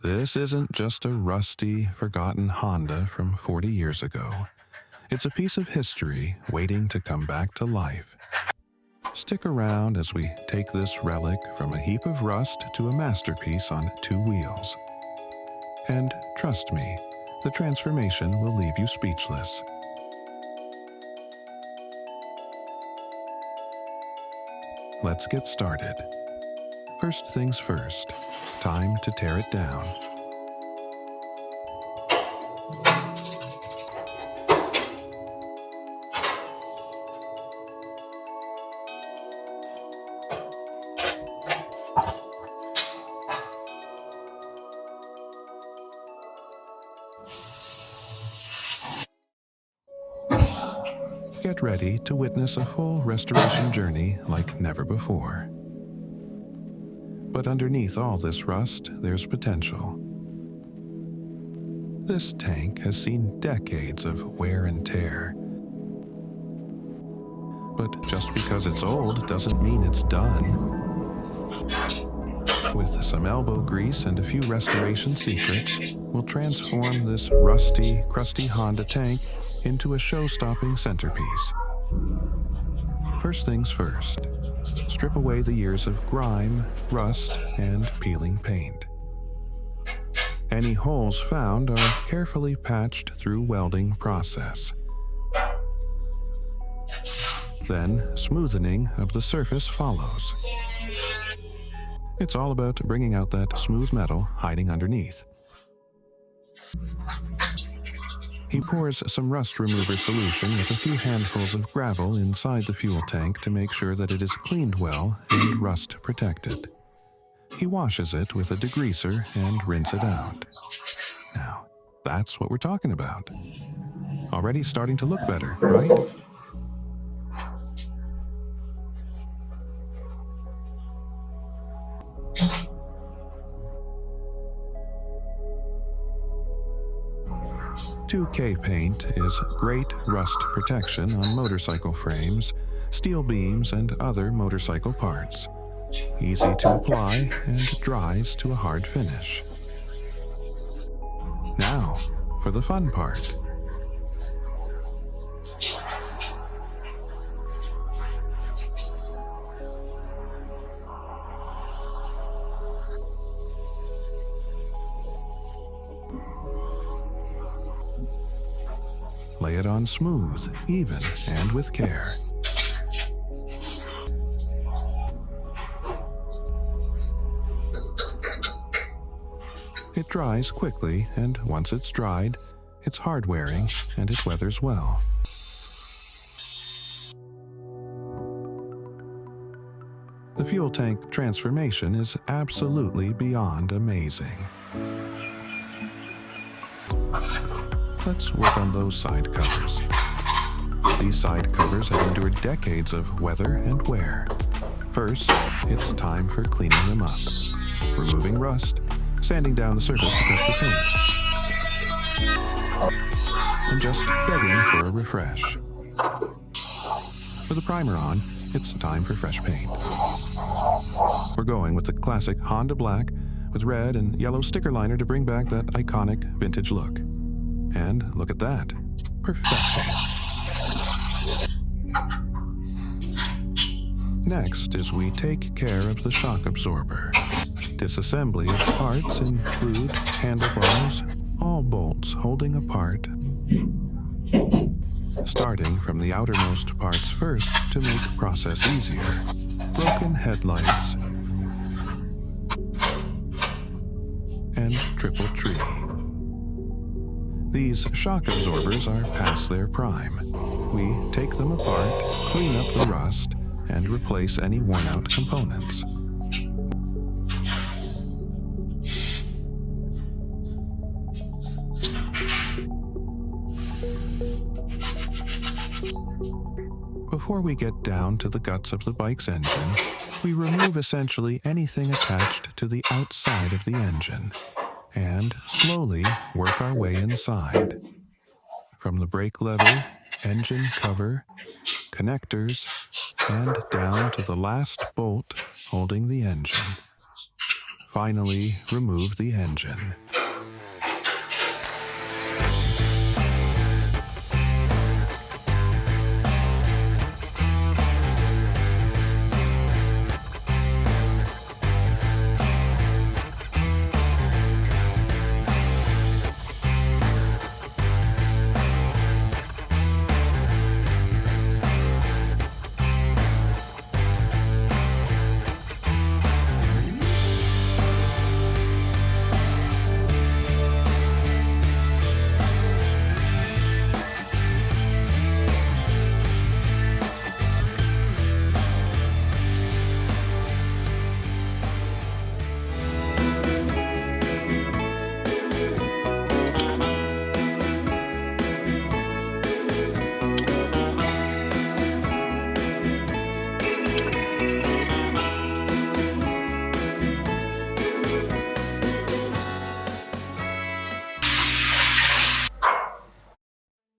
This isn't just a rusty, forgotten Honda from 40 years ago. It's a piece of history waiting to come back to life. Stick around as we take this relic from a heap of rust to a masterpiece on two wheels. And trust me, the transformation will leave you speechless. Let's get started. First things first, time to tear it down. Get ready to witness a full restoration journey like never before. But underneath all this rust, there's potential. This tank has seen decades of wear and tear. But just because it's old doesn't mean it's done. With some elbow grease and a few restoration secrets, we'll transform this rusty, crusty Honda tank into a show-stopping centerpiece. First things first, strip away the years of grime, rust, and peeling paint. Any holes found are carefully patched through welding process. Then, smoothing of the surface follows. It's all about bringing out that smooth metal hiding underneath. He pours some rust remover solution with a few handfuls of gravel inside the fuel tank to make sure that it is cleaned well and rust protected. He washes it with a degreaser and rinses it out. Now, that's what we're talking about. Already starting to look better, right? $2K paint is great rust protection on motorcycle frames, steel beams, and other motorcycle parts. Easy to apply and dries to a hard finish. Now, for the fun part. Lay it on smooth, even, and with care. It dries quickly, and once it's dried, it's hard-wearing and it weathers well. The fuel tank transformation is absolutely beyond amazing. Let's work on those side covers. These side covers have endured decades of weather and wear. First, it's time for cleaning them up. Removing rust, sanding down the surface to cut the paint, and just begging for a refresh. With the primer on, it's time for fresh paint. We're going with the classic Honda Black with red and yellow sticker liner to bring back that iconic vintage look. And look at that. Perfection. Next is we take care of the shock absorber. Disassembly of parts include handlebars, all bolts holding apart, starting from the outermost parts first to make process easier. Broken headlights and triple tree. These shock absorbers are past their prime. We take them apart, clean up the rust, and replace any worn-out components. Before we get down to the guts of the bike's engine, we remove essentially anything attached to the outside of the engine, and slowly work our way inside. From the brake lever, engine cover, connectors, and down to the last bolt holding the engine. finally remove the engine.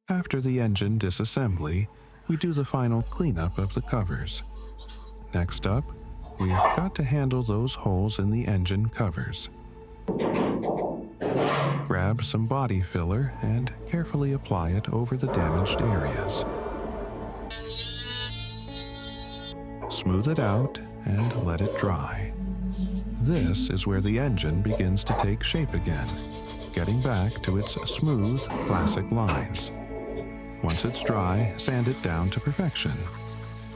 After the engine disassembly, we do the final cleanup of the covers. Next up, we've got to handle those holes in the engine covers. Grab some body filler and carefully apply it over the damaged areas. Smooth it out and let it dry. This is where the engine begins to take shape again, getting back to its smooth, classic lines. Once it's dry, sand it down to perfection.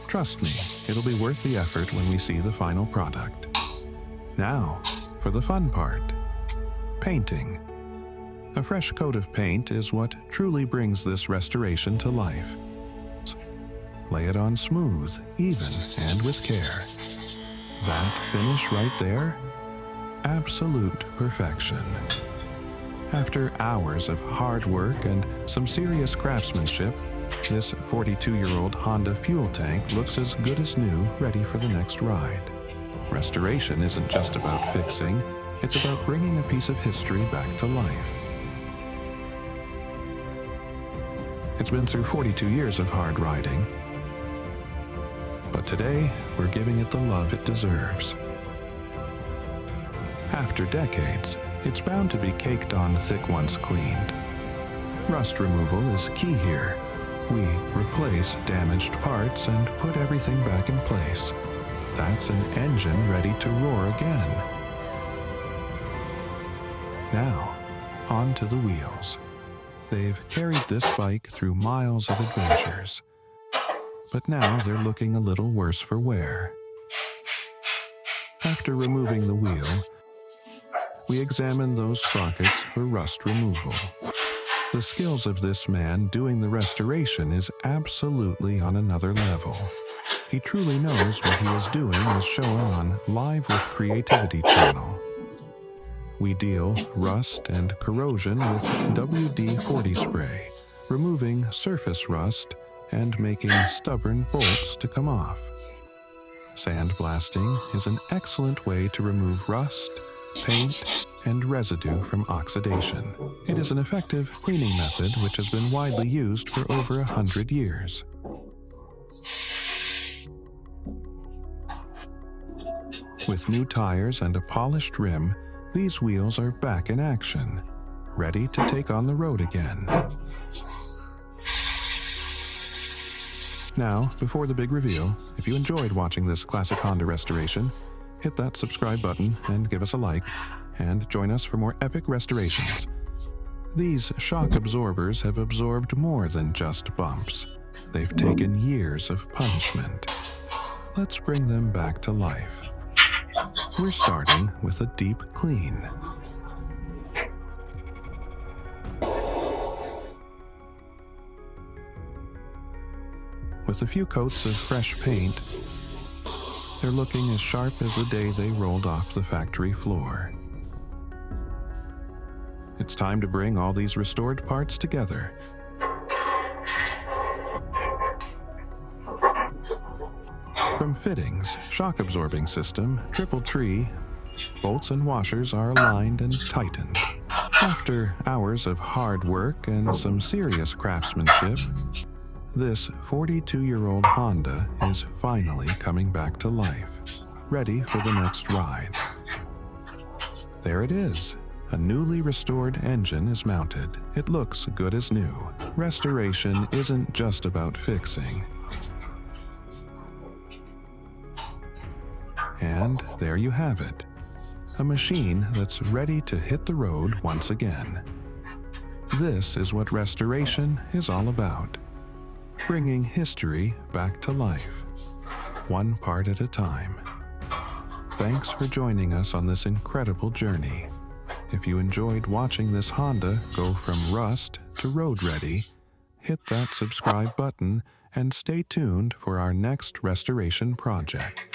Trust me, it'll be worth the effort when we see the final product. Now, for the fun part. Painting. A fresh coat of paint is what truly brings this restoration to life. Lay it on smooth, even, and with care. That finish right there? Absolute perfection. After hours of hard work and some serious craftsmanship, this 42-year-old Honda fuel tank looks as good as new, ready for the next ride. Restoration isn't just about fixing, it's about bringing a piece of history back to life. It's been through 42 years of hard riding, but today we're giving it the love it deserves. After decades, it's bound to be caked on thick once cleaned. Rust removal is key here. We replace damaged parts and put everything back in place. That's an engine ready to roar again. Now, on to the wheels. They've carried this bike through miles of adventures. But now they're looking a little worse for wear. After removing the wheel, we examine those sprockets for rust removal. The skills of this man doing the restoration is absolutely on another level. He truly knows what he is doing as shown on Live with Creativity channel. We deal rust and corrosion with WD-40 spray, removing surface rust and making stubborn bolts to come off. Sandblasting is an excellent way to remove rust, paint, and residue from oxidation. It is an effective cleaning method which has been widely used for over 100 years. With new tires and a polished rim, these wheels are back in action, ready to take on the road again. Now, before the big reveal, if you enjoyed watching this classic Honda restoration, hit that subscribe button and give us a like, and join us for more epic restorations. These shock absorbers have absorbed more than just bumps. They've taken years of punishment. Let's bring them back to life. We're starting with a deep clean. With a few coats of fresh paint, they're looking as sharp as the day they rolled off the factory floor. It's time to bring all these restored parts together. From fittings, shock absorbing system, triple tree, bolts and washers are aligned and tightened. After hours of hard work and some serious craftsmanship, this 42-year-old Honda is finally coming back to life, ready for the next ride. There it is. A newly restored engine is mounted. It looks good as new. Restoration isn't just about fixing. And there you have it. A machine that's ready to hit the road once again. This is what restoration is all about. Bringing history back to life, one part at a time. Thanks for joining us on this incredible journey. If you enjoyed watching this Honda go from rust to road ready, hit that subscribe button and stay tuned for our next restoration project.